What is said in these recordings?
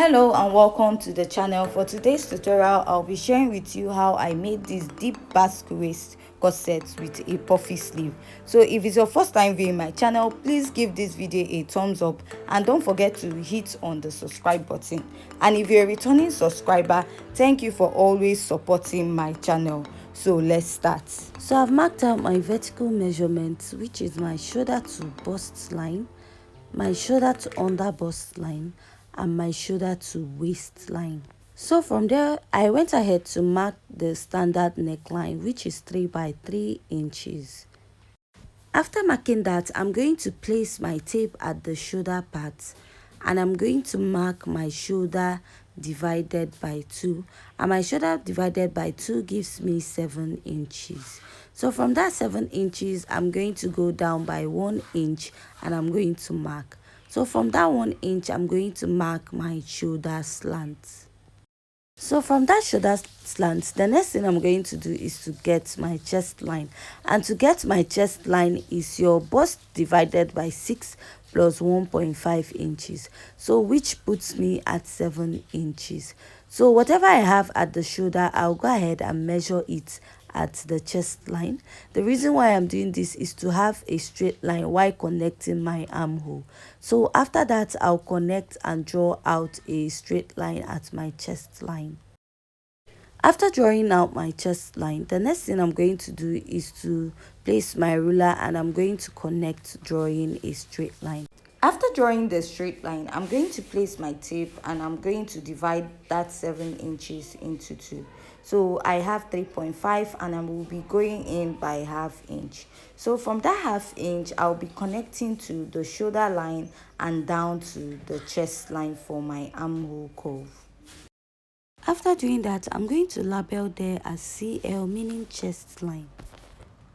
Hello and welcome to the channel. For today's tutorial, I'll be sharing with you how I made this deep Basque waist corset with a puffy sleeve. So if it's your first time viewing my channel, please give this video a thumbs up and don't forget to hit on the subscribe button. And if you're a returning subscriber, thank you for always supporting my channel. So let's start. So I've marked out my vertical measurements, which is my shoulder to bust line, my shoulder to under bust line, and my shoulder to waistline. So from there, I went ahead to mark the standard neckline, which is 3 by 3 inches. After marking that, I'm going to place my tape at the shoulder part, and I'm going to mark my shoulder divided by 2, and my shoulder divided by 2 gives me 7 inches. So from that 7 inches, I'm going to go down by 1 inch and I'm going to mark. So from that 1 inch, I'm going to mark my shoulder slant. So from that shoulder slant, the next thing I'm going to do is to get my chest line. And to get my chest line is your bust divided by 6 plus 1.5 inches. So which puts me at 7 inches. So whatever I have at the shoulder, I'll go ahead and measure it at the chest line. The reason why I'm doing this is to have a straight line while connecting my armhole. So after that, I'll connect and draw out a straight line at my chest line. After drawing out my chest line, the next thing I'm going to do is to place my ruler and I'm going to connect drawing a straight line. After drawing the straight line, I'm going to place my tape and I'm going to divide that 7 inches into 2. So I have 3.5 and I will be going in by ½ inch. So from that ½ inch, I'll be connecting to the shoulder line and down to the chest line for my armhole curve. After doing that, I'm going to label there as CL, meaning chest line.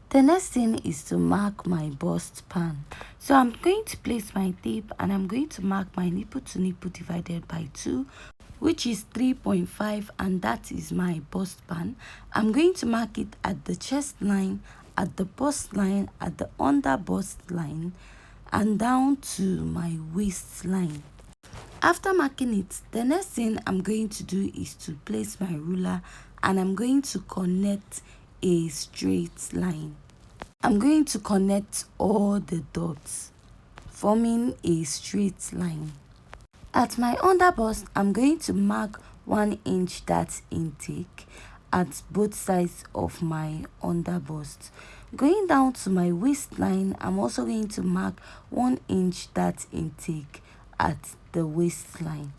The next thing is to mark my bust pan. So I'm going to place my tape and I'm going to mark my nipple to nipple divided by 2, which is 3.5, and that is my bust pan. I'm going to mark it at the chest line, at the bust line, at the under bust line, and down to my waistline. After marking it, the next thing I'm going to do is to place my ruler and I'm going to connect a straight line. I'm going to connect all the dots, forming a straight line. At my under bust, I'm going to mark 1 inch dart intake at both sides of my under bust. Going down to my waistline, I'm also going to mark 1 inch dart intake at the waistline.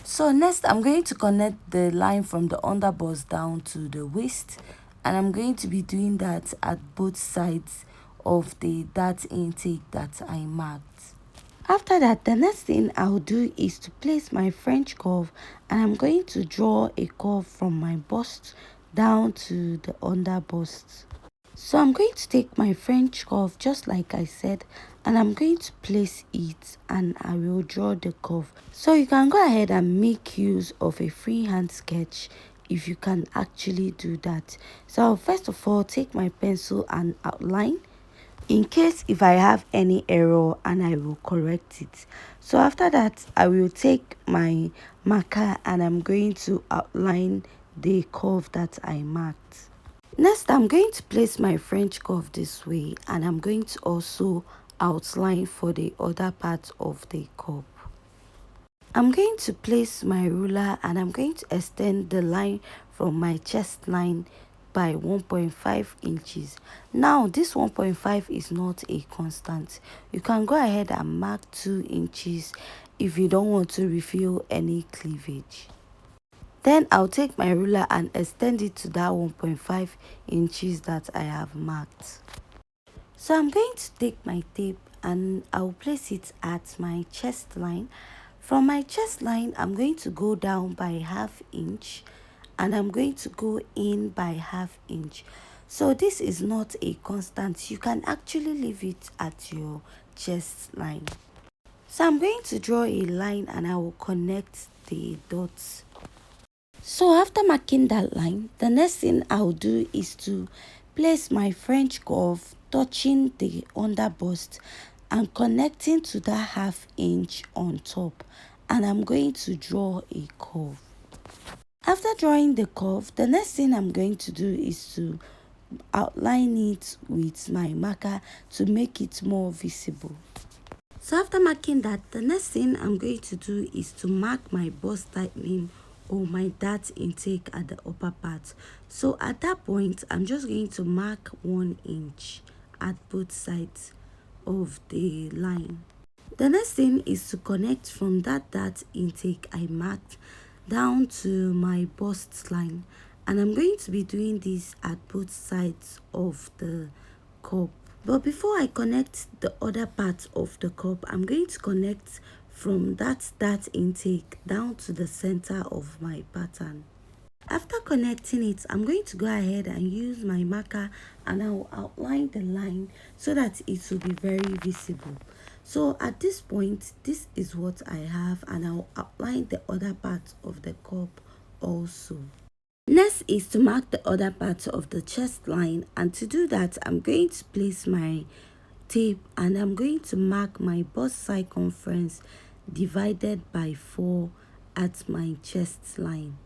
So next, I'm going to connect the line from the under bust down to the waist, and I'm going to be doing that at both sides of the dart intake that I marked. After that, the next thing I'll do is to place my French curve, and I'm going to draw a curve from my bust down to the under bust. So I'm going to take my French curve just like I said, and I'm going to place it and I will draw the curve. So you can go ahead and make use of a freehand sketch if you can actually do that. So I'll first of all take my pencil and outline in case if I have any error, and I will correct it. So after that, I will take my marker and I'm going to outline the curve that I marked. Next, I'm going to place my French curve this way, and I'm going to also outline for the other part of the curve. I'm going to place my ruler and I'm going to extend the line from my chest line by 1.5 inches. Now this 1.5 is not a constant. You can go ahead and mark 2 inches if you don't want to reveal any cleavage. Then I'll take my ruler and extend it to that 1.5 inches that I have marked. So I'm going to take my tape and I'll place it at my chest line. From my chest line, I'm going to go down by ½ inch and I'm going to go in by ½ inch. So this is not a constant. You can actually leave it at your chest line. So I'm going to draw a line and I will connect the dots. So after marking that line, the next thing I'll do is to place my French curve touching the under bust and connecting to that ½ inch on top, and I'm going to draw a curve. After drawing the curve, the next thing I'm going to do is to outline it with my marker to make it more visible. So after marking that, the next thing I'm going to do is to mark my bust tightening or my dart intake at the upper part. So at that point, I'm just going to mark 1 inch at both sides of the line. The next thing is to connect from that dart intake I marked down to my bust line, and I'm going to be doing this at both sides of the cup. But before I connect the other part of the cup, I'm going to connect from that dart intake down to the center of my pattern. After connecting it, I'm going to go ahead and use my marker and I'll outline the line so that it will be very visible. So at this point, this is what I have, and I'll outline the other part of the cup also. Next is to mark the other part of the chest line, and to do that, I'm going to place my tape and I'm going to mark my bust circumference divided by 4 at my chest line.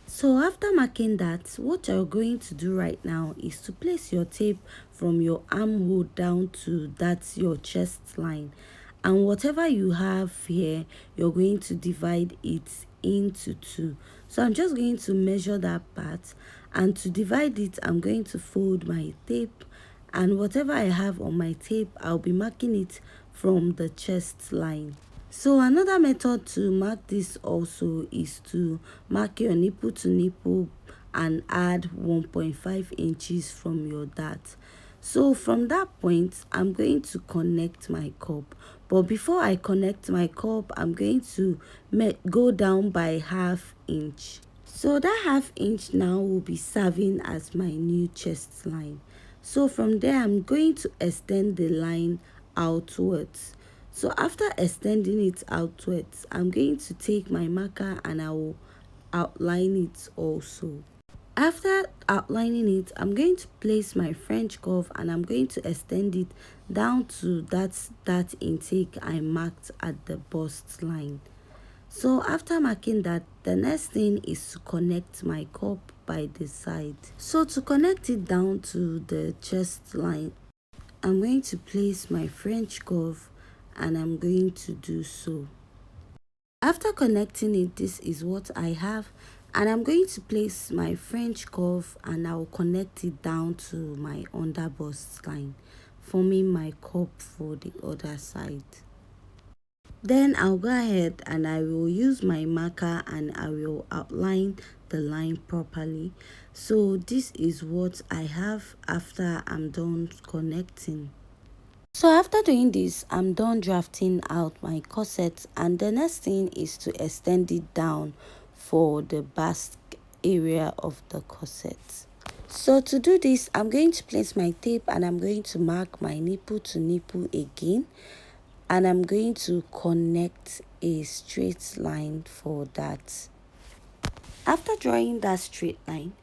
So after marking that, what you're going to do right now is to place your tape from your armhole down to that's your chest line, and whatever you have here, you're going to divide it into 2. So I'm just going to measure that part, and to divide it, I'm going to fold my tape, and whatever I have on my tape, I'll be marking it from the chest line. So another method to mark this also is to mark your nipple to nipple and add 1.5 inches from your dart. So from that point, I'm going to connect my cup. But before I connect my cup, I'm going to go down by ½ inch. So that ½ inch now will be serving as my new chest line. So from there, I'm going to extend the line outwards. So after extending it outwards, I'm going to take my marker and I will outline it also. After outlining it, I'm going to place my French curve and I'm going to extend it down to that intake I marked at the bust line. So after marking that, the next thing is to connect my cup by the side. So to connect it down to the chest line, I'm going to place my French curve and I'm going to do so. After connecting it, this is what I have, and I'm going to place my French curve and I'll connect it down to my under bust line, forming my cup for the other side. Then I'll go ahead and I will use my marker and I will outline the line properly. So this is what I have after I'm done connecting. So after doing this, I'm done drafting out my corset, and the next thing is to extend it down for the Basque area of the corset. So to do this, I'm going to place my tape and I'm going to mark my nipple to nipple again, and I'm going to connect a straight line for that. After drawing that straight line,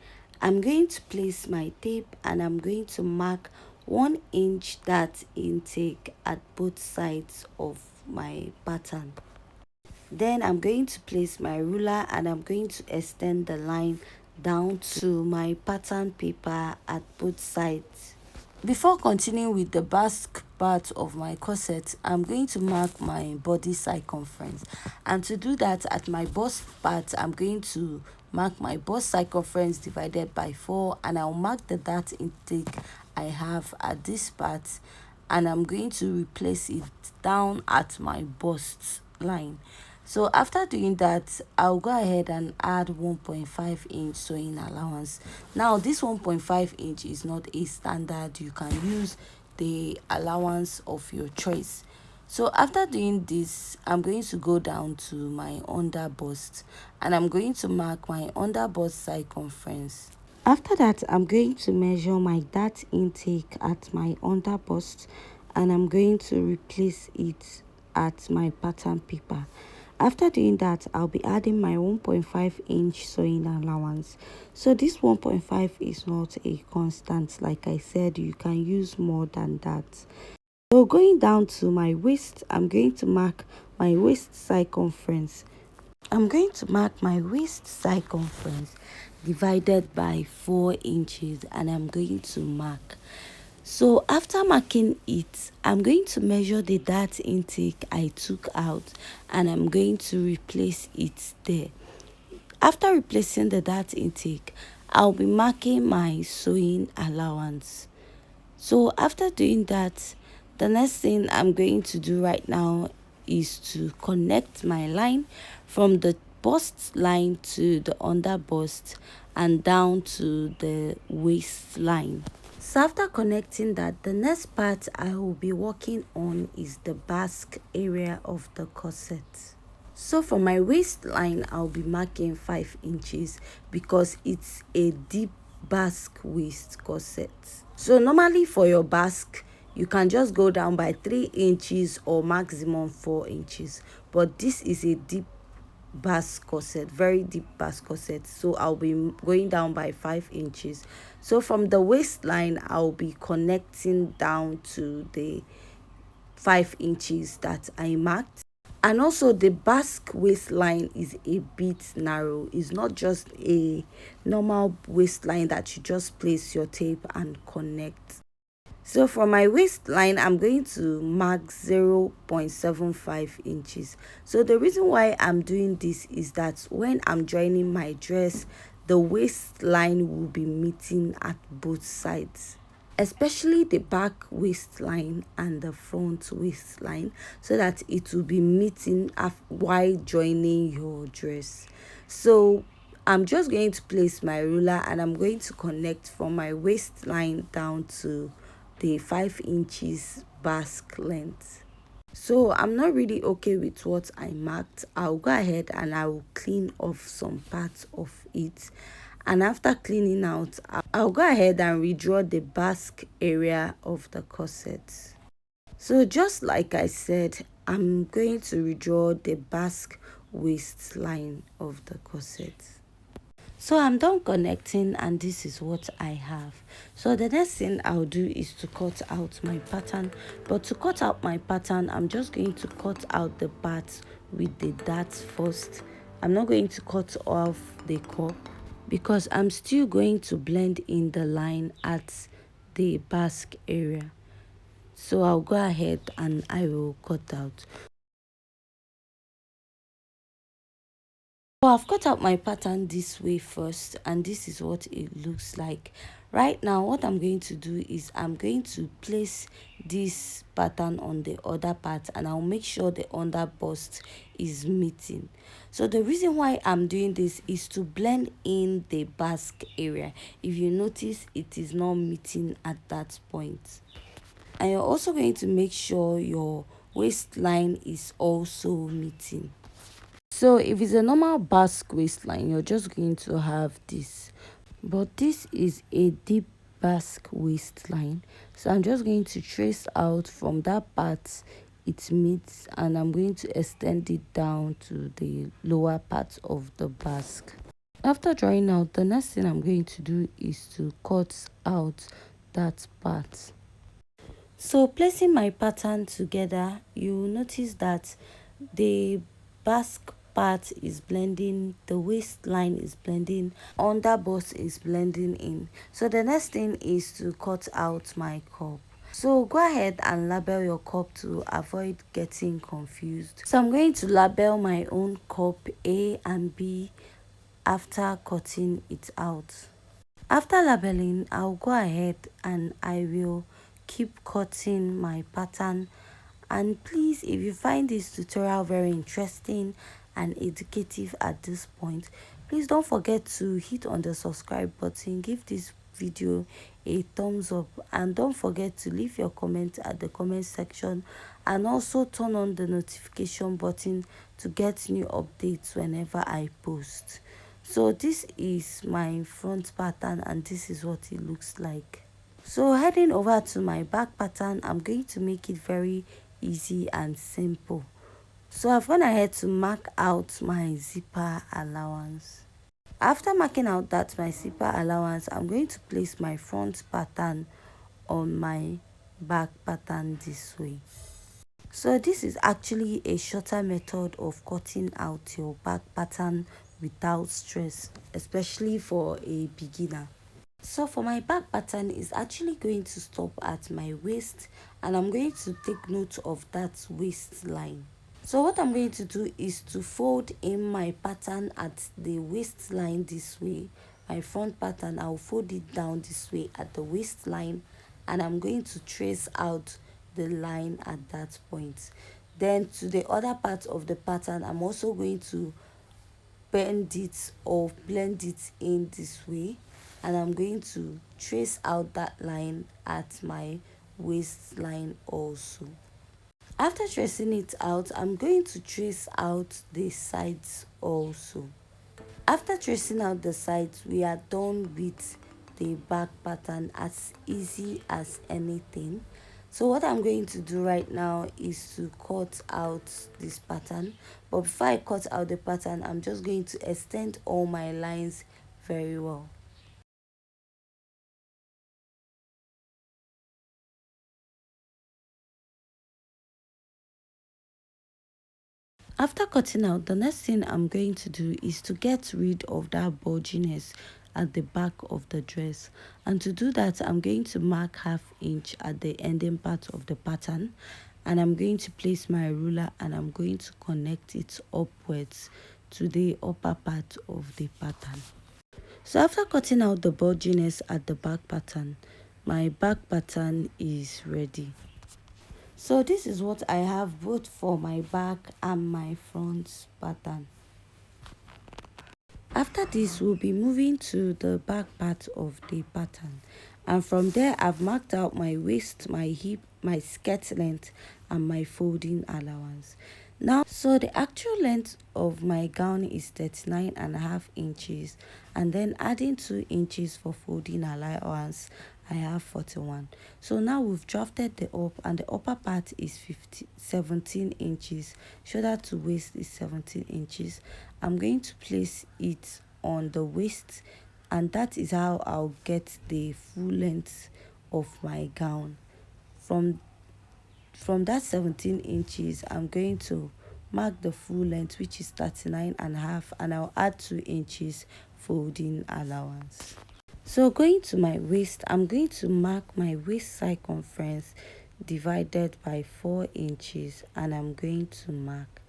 I'm going to place my tape and I'm going to mark 1 inch dart intake at both sides of my pattern. Then I'm going to place my ruler and I'm going to extend the line down to my pattern paper at both sides. Before continuing with the Basque part of my corset, I'm going to mark my body circumference, and to do that, at my bust part, I'm going to mark my bust circumference divided by 4, and I'll mark the dart intake I have at this part, and I'm going to replace it down at my bust line. So after doing that, I'll go ahead and add 1.5 inch sewing allowance. Now this 1.5 inch is not a standard. You can use the allowance of your choice. So after doing this, I'm going to go down to my under bust and I'm going to mark my under bust circumference. After that, I'm going to measure my dart intake at my under bust and I'm going to replace it at my pattern paper. After doing that, I'll be adding my 1.5 inch sewing allowance. So this 1.5 is not a constant. Like I said, you can use more than that. So going down to my waist, I'm going to mark my waist circumference. I'm going to mark my waist circumference divided by 4 inches, and I'm going to mark. So after marking it, I'm going to measure the dart intake I took out, and I'm going to replace it there. After replacing the dart intake, I'll be marking my sewing allowance. So after doing that, the next thing I'm going to do right now is to connect my line from the bust line to the under bust and down to the waistline. So after connecting that, the next part I will be working on is the basque area of the corset. So for my waistline, I'll be marking 5 inches because it's a deep basque waist corset. So normally for your basque, you can just go down by 3 inches or maximum 4 inches. But this is a deep basque corset, very deep basque corset. So I'll be going down by 5 inches. So from the waistline, I'll be connecting down to the 5 inches that I marked. And also the basque waistline is a bit narrow. It's not just a normal waistline that you just place your tape and connect. So for my waistline, I'm going to mark 0.75 inches. So the reason why I'm doing this is that when I'm joining my dress, the waistline will be meeting at both sides, especially the back waistline and the front waistline, so that it will be meeting while joining your dress. So I'm just going to place my ruler and I'm going to connect from my waistline down to the 5 inches basque length. So I'm not really okay with what I marked. I'll go ahead and I will clean off some parts of it, and after cleaning out, I'll go ahead and redraw the basque area of the corset. So just like I said, I'm going to redraw the basque waistline of the corset. So I'm done connecting, and this is what I have. So the next thing I'll do is to cut out my pattern. But to cut out my pattern, I'm just going to cut out the parts with the darts first. I'm not going to cut off the cup because I'm still going to blend in the line at the basque area. So I'll go ahead and I will cut out. So I've cut out my pattern this way first, and this is what it looks like. Right now, what I'm going to do is I'm going to place this pattern on the other part, and I'll make sure the under bust is meeting. So the reason why I'm doing this is to blend in the basque area. If you notice, it is not meeting at that point. And you're also going to make sure your waistline is also meeting. So if it's a normal basque waistline, you're just going to have this, but this is a deep basque waistline. So I'm just going to trace out from that part it meets, and I'm going to extend it down to the lower part of the basque. After drawing out, the next thing I'm going to do is to cut out that part. So placing my pattern together, you will notice that the basque part is blending, the waistline is blending, under bust is blending in. So the next thing is to cut out my cup. So go ahead and label your cup to avoid getting confused. So I'm going to label my own cup A and B after cutting it out. After labeling, I'll go ahead and I will keep cutting my pattern. And please, if you find this tutorial very interesting and educative at this point, please don't forget to hit on the subscribe button, give this video a thumbs up, and don't forget to leave your comment at the comment section, and also turn on the notification button to get new updates whenever I post. So this is my front pattern, and this is what it looks like. So heading over to my back pattern, I'm going to make it very easy and simple. So I've gone ahead to mark out my zipper allowance. After marking out that my zipper allowance, I'm going to place my front pattern on my back pattern this way. So this is actually a shorter method of cutting out your back pattern without stress, especially for a beginner. So for my back pattern is actually going to stop at my waist, and I'm going to take note of that waistline. So what I'm going to do is to fold in my pattern at the waistline this way. My front pattern, I'll fold it down this way at the waistline, and I'm going to trace out the line at that point. Then to the other part of the pattern, I'm also going to bend it or blend it in this way, and I'm going to trace out that line at my waistline also. After tracing it out, I'm going to trace out the sides also. After tracing out the sides, we are done with the back pattern, as easy as anything. So what I'm going to do right now is to cut out this pattern. But before I cut out the pattern, I'm just going to extend all my lines very well. After cutting out, the next thing I'm going to do is to get rid of that bulginess at the back of the dress. And to do that, I'm going to mark 1/2 inch at the ending part of the pattern, and I'm going to place my ruler and I'm going to connect it upwards to the upper part of the pattern. So after cutting out the bulginess at the back pattern, my back pattern is ready. So this is what I have both for my back and my front pattern. After this, we'll be moving to the back part of the pattern, and from there I've marked out my waist, my hip, my skirt length and my folding allowance. Now, so the actual length of my gown is 39.5 inches, and then adding 2 inches for folding allowance, I have 41. So now we've drafted the up, and the upper part is 17 inches. Shoulder to waist is 17 inches. I'm going to place it on the waist, and that is how I'll get the full length of my gown. From that 17 inches, I'm going to mark the full length, which is 39.5, and I'll add 2 inches folding allowance. So going to my waist, I'm going to mark my waist circumference divided by 4 inches, and I'm going to mark.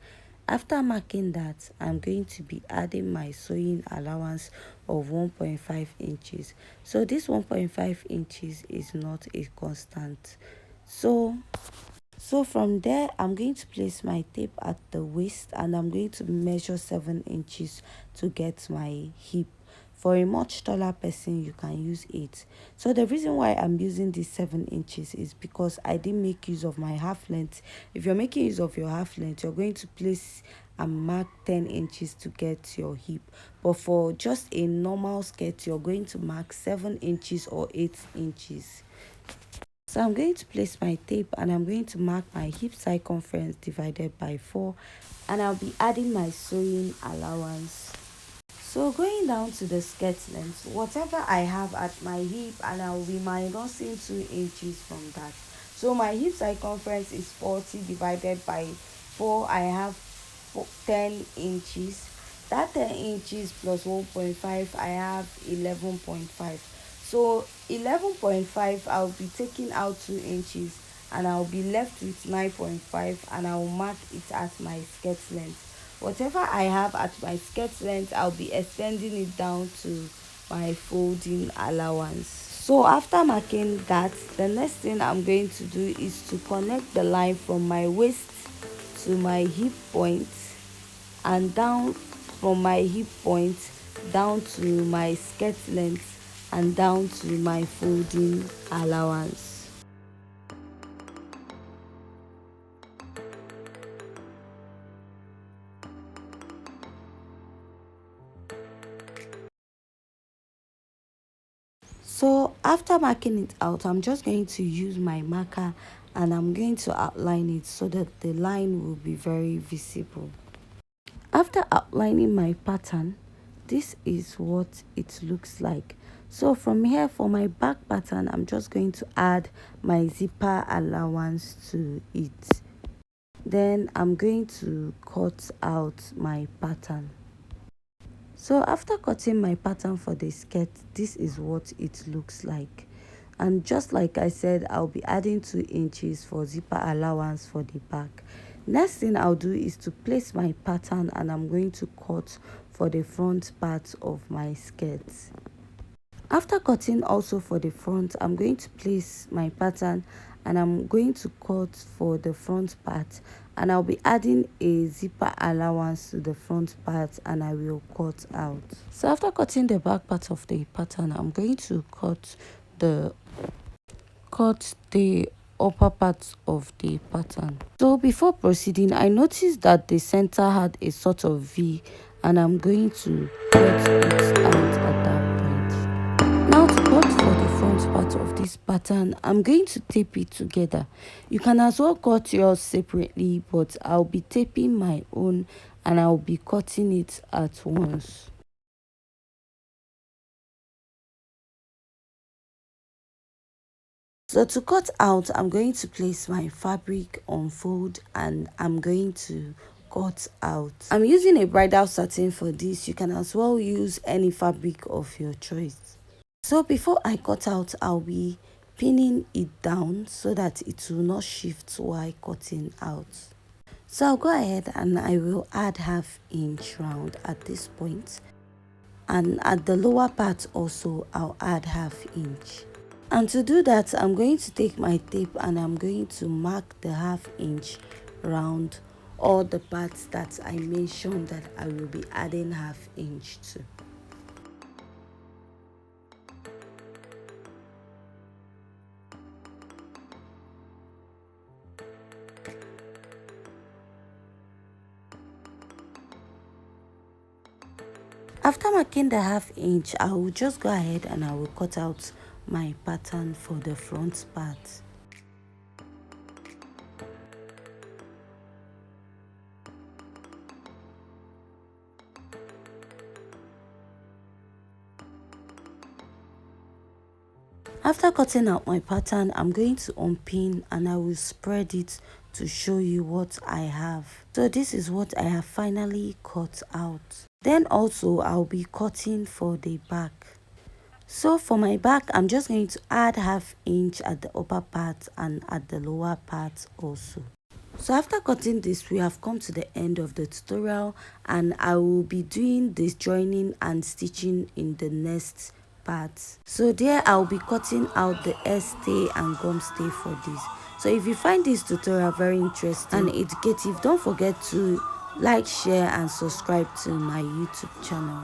After marking that, I'm going to be adding my sewing allowance of 1.5 inches. So this 1.5 inches is not a constant. So from there, I'm going to place my tape at the waist, and I'm going to measure 7 inches to get my hip. For a much taller person, you can use 8. So the reason why I'm using this 7 inches is because I didn't make use of my half length. If you're making use of your half length, you're going to place and mark 10 inches to get your hip. But for just a normal skirt, you're going to mark 7 inches or 8 inches. So I'm going to place my tape, and I'm going to mark my hip circumference divided by 4, and I'll be adding my sewing allowance. So going down to the skirt length, whatever I have at my hip, and I'll be minusing 2 inches from that. So my hip circumference is 40 divided by 4. I have 10 inches. That 10 inches plus 1.5, I have 11.5. So 11.5, I'll be taking out 2 inches, and I'll be left with 9.5, and I'll mark it at my skirt length. Whatever I have at my skirt length, I'll be extending it down to my folding allowance. So after marking that, the next thing I'm going to do is to connect the line from my waist to my hip point, and down from my hip point down to my skirt length, and down to my folding allowance. So after marking it out, I'm just going to use my marker, and I'm going to outline it so that the line will be very visible. After outlining my pattern, this is what it looks like. So from here, for my back pattern, I'm just going to add my zipper allowance to it. Then I'm going to cut out my pattern. So after cutting my pattern for the skirt, this is what it looks like. And just like I said, I'll be adding 2 inches for zipper allowance for the back. Next thing I'll do is to place my pattern, and I'm going to cut for the front part of my skirt. After cutting also for the front, I'm going to place my pattern, and I'm going to cut for the front part, and I'll be adding a zipper allowance to the front part, and I will cut out. So after cutting the back part of the pattern, I'm going to cut the upper part of the pattern. So before proceeding, I noticed that the center had a sort of V, and I'm going to cut it out at that point. Now to cut for the front part of this pattern, I'm going to tape it together. You can as well cut yours separately, but I'll be taping my own, and I'll be cutting it at once. So to cut out, I'm going to place my fabric on fold, and I'm going to cut out. I'm using a bridal satin for this. You can as well use any fabric of your choice. So before I cut out, I'll be pinning it down so that it will not shift while cutting out. So I'll go ahead and I will add 1/2 inch round at this point, and at the lower part also I'll add 1/2 inch. And to do that, I'm going to take my tape and I'm going to mark the 1/2 inch round all the parts that I mentioned that I will be adding 1/2 inch to. After marking the 1/2 inch, I will just go ahead and I will cut out my pattern for the front part. After cutting out my pattern, I'm going to unpin and I will spread it to show you what I have. So this is what I have finally cut out. Then also I'll be cutting for the back. So for my back, I'm just going to add 1/2 inch at the upper part and at the lower part also. So after cutting this, we have come to the end of the tutorial, and I will be doing this joining and stitching in the next part. So there I'll be cutting out the S stay and gum stay for this. So if you find this tutorial very interesting and educative, don't forget to like, share and subscribe to my YouTube channel.